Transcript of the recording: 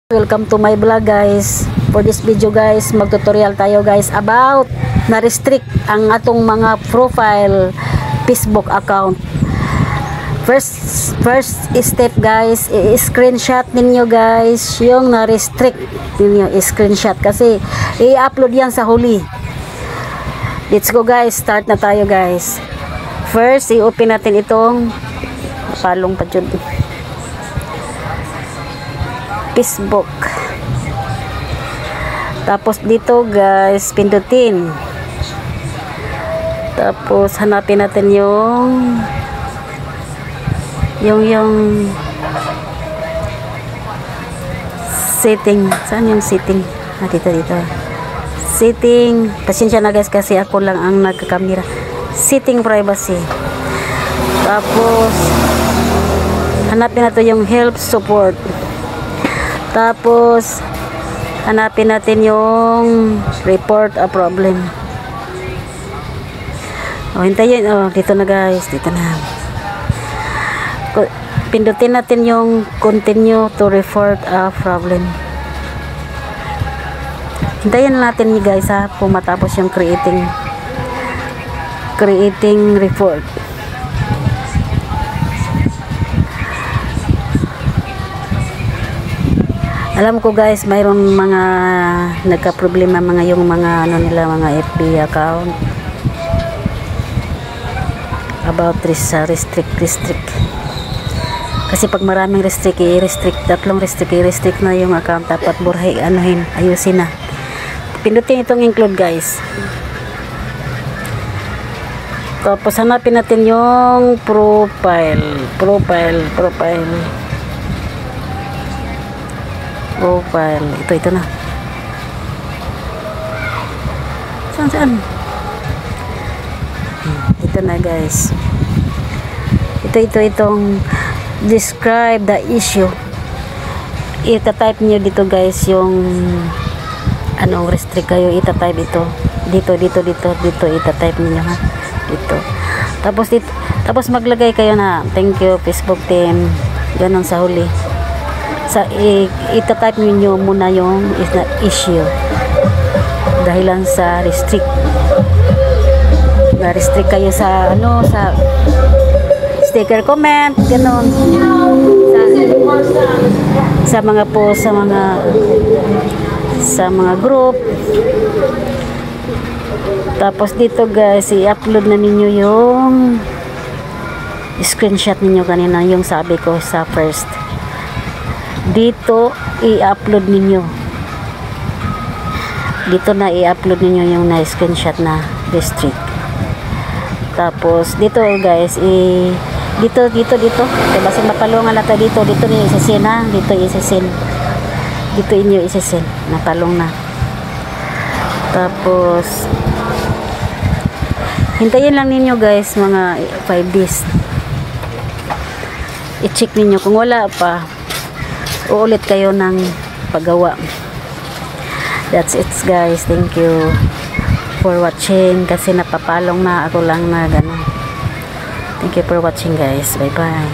Welcome to my vlog guys. For this video guys, mag-tutorial tayo guys about na-restrict ang atong mga profile Facebook account. First step guys, i-screenshot ninyo guys yung na-restrict ninyo, i-screenshot kasi i-upload yan sa huli. Let's go guys, start na tayo guys. First, i-open natin itong palong pa dyan, Facebook. Tapos dito guys, pindutin. Tapos hanapin natin yung setting. Saan yung setting? Dito. Setting. Pasensya na guys kasi ako lang ang nagkakamera. Setting privacy. Tapos hanapin natin yung help support. Tapos hanapin natin yung report a problem. Hintayin. Dito na guys, dito na. Pindutin natin yung continue to report a problem. Hintayin natin ni guys ha, kung matapos yung creating report. Alam ko guys, mayroon mga nagka-problema yung mga mga FB account about restrict. Kasi pag maraming restrict, tatlong restrict na yung account, dapat burhay ayusin na. Pindutin itong include guys. Tapos hanapin natin yung profile. Ito na. Saan? Ito na guys. Itong describe the issue. Ita-type niyo dito guys yung anong restrict kayo, ita-type ito. Dito ita-type niyo ha. Dito. Tapos maglagay kayo na thank you Facebook team. Ganon sa huli. Ita-type niyo muna yung issue dahilan sa na-restrict kayo sa sa sticker comment ganon sa mga post sa mga group. Tapos dito guys, i-upload na ninyo yung screenshot ninyo kanina, yung sabi ko sa first. Dito i-upload ninyo. Dito na i-upload ninyo yung na-screenshot na restrict. Tapos dito guys, dito. Diba sa mapalungan natin dito niyo isa-send ha. Dito inyo isa-send. Napalong na. Tapos hintayin lang ninyo guys mga 5 days. I-check ninyo kung wala pa, uulit kayo ng paggawa. That's it guys. Thank you for watching kasi napapalong na ako lang na gano'n. Thank you for watching guys. Bye bye.